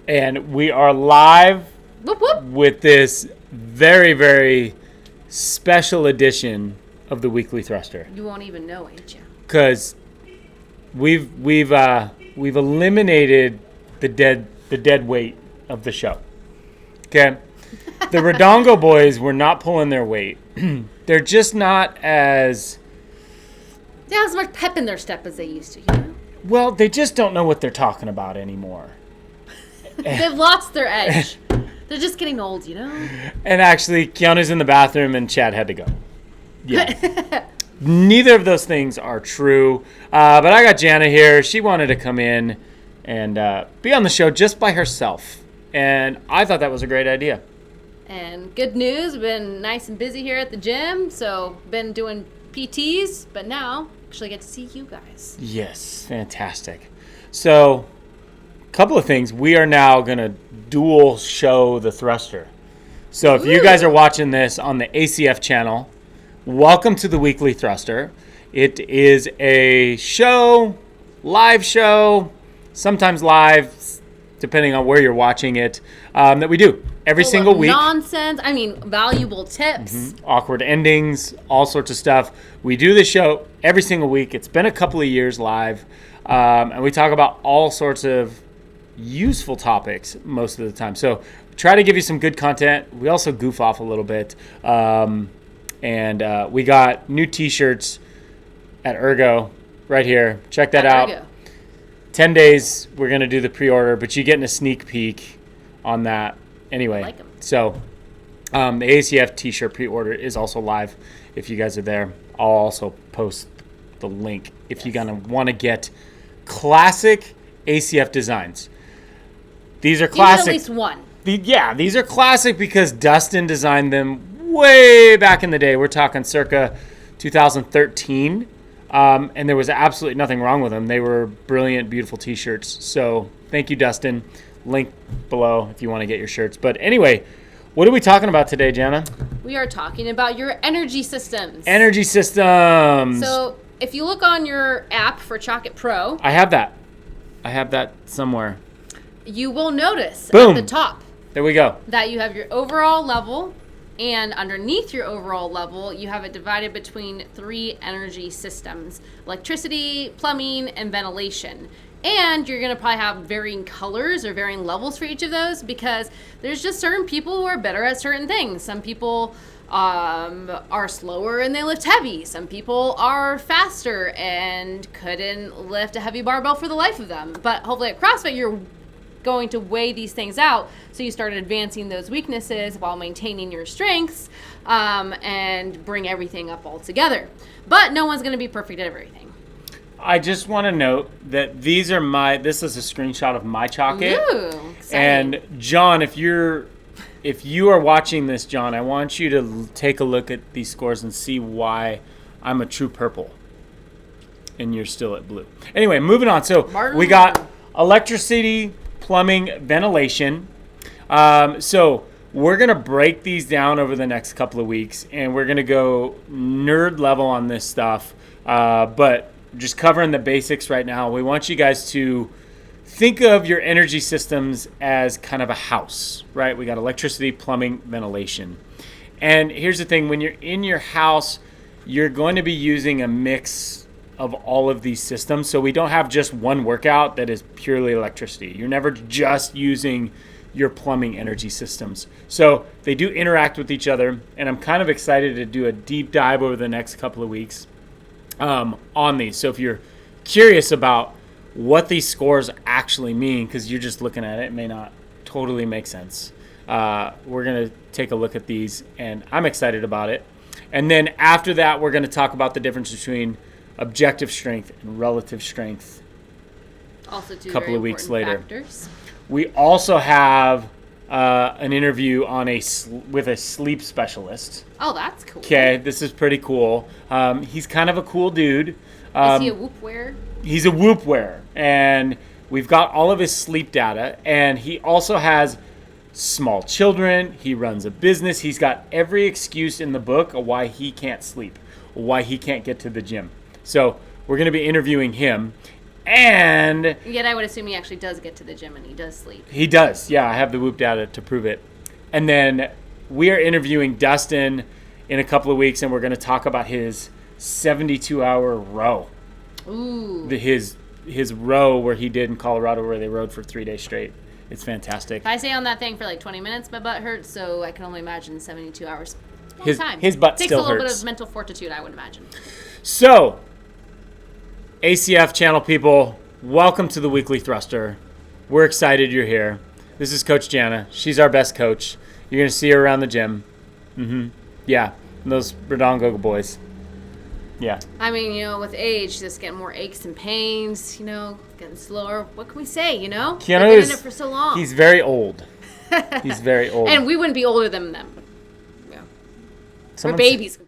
And we are live Whoop, whoop. with this very, very special edition of the Weekly Thruster. You won't even know, ain't you? Because we've eliminated the dead weight of the show. Okay? The Redongo boys were not pulling their weight. They're just not as... They don't have as much pep in their step as they used to, you know? Well, they just don't know what they're talking about anymore. They've lost their edge. They're just getting old, you know? And actually, Keanu's in the bathroom and Chad had to go. Yeah. Neither of those things are true. But I got Jana here. She wanted to come in and be on the show just by herself. And I thought that was a great idea. And good news, been nice and busy here at the gym. So, been doing PTs, but now actually get to see you guys. Yes, fantastic. So, a couple of things. We are now going to dual show the thruster. So if you guys are watching this on the ACF channel, welcome to the Weekly Thruster. It is a show, live show, sometimes live, depending on where you're watching it, that we do every single week. Nonsense. I mean, valuable tips. Awkward endings, all sorts of stuff. We do this show every single week. It's been a couple of years live, and we talk about all sorts of useful topics most of the time. So try to give you some good content. We also goof off a little bit. And we got new t-shirts at Ergo right here. Check that out. Ergo. 10 days we're going to do the pre-order, but you're getting a sneak peek on that anyway. I like 'em. So the ACF t-shirt pre-order is also live if you guys are there. I'll also post the link if you're going to want to get classic ACF designs. These are classic. At least one. These are classic because Dustin designed them way back in the day. We're talking circa 2013. And there was absolutely nothing wrong with them. They were brilliant, beautiful t-shirts. So thank you, Dustin. Link below if you want to get your shirts. But anyway, what are we talking about today, Jana? We are talking about your energy systems. Energy systems. So if you look on your app for Chalk It Pro, I have that somewhere. you will notice Boom. at the top There we go. that you have your overall level, and underneath your overall level, you have it divided between 3 energy systems: electricity, plumbing, and ventilation. And you're going to probably have varying colors or varying levels for each of those, because there's just certain people who are better at certain things. Some people are slower and they lift heavy. Some people are faster and couldn't lift a heavy barbell for the life of them. But hopefully at CrossFit, you're going to weigh these things out, so you start advancing those weaknesses while maintaining your strengths, and bring everything up all together. But no one's going to be perfect at everything. I just want to note that this is a screenshot of my Chalk It. Ooh, exciting. And John, if you are watching this, John, I want you to take a look at these scores and see why I'm a true purple and you're still at blue. Anyway, moving on. So we got electricity, plumbing, ventilation. So we're going to break these down over the next couple of weeks, and we're going to go nerd level on this stuff. But just covering the basics right now, we want you guys to think of your energy systems as kind of a house, right? We got electricity, plumbing, ventilation. And here's the thing. When you're in your house, you're going to be using a mix of all of these systems. So we don't have just one workout that is purely electricity. You're never just using your plumbing energy systems. So they do interact with each other, and I'm kind of excited to do a deep dive over the next couple of weeks on these. So if you're curious about what these scores actually mean, because you're just looking at it, it may not totally make sense. We're going to take a look at these, and I'm excited about it. And then after that, we're going to talk about the difference between objective strength and relative strength. Also, two couple of weeks later. factors. We also have an interview on with a sleep specialist. Oh, that's cool. Okay, this is pretty cool. He's kind of a cool dude. Is he a Whoop wearer? He's a Whoop wearer, and we've got all of his sleep data, and he also has small children. He runs a business. He's got every excuse in the book of why he can't sleep, why he can't get to the gym. So we're going to be interviewing him. And Yet I would assume he actually does get to the gym and he does sleep. he does. Yeah, I have the Whoop data to prove it. And then we are interviewing Dustin in a couple of weeks, and we're going to talk about his 72-hour row. Ooh. His row where he did in Colorado, where they rode for 3 days straight. It's fantastic. If I stay on that thing for like 20 minutes, my butt hurts, so I can only imagine 72 hours. It's a long time. His butt Takes still a little hurts. bit of mental fortitude, I would imagine. So, ACF channel people, welcome to the Weekly Thruster. We're excited you're here. This is Coach Jana. She's our best coach. You're going to see her around the gym. Yeah, and those Redongo boys. Yeah. I mean, with age, just getting more aches and pains, getting slower. What can we say, Keanu They've been in it for so long. He's very old. He's very old. And we wouldn't be older than them. Yeah. We're Someone babies.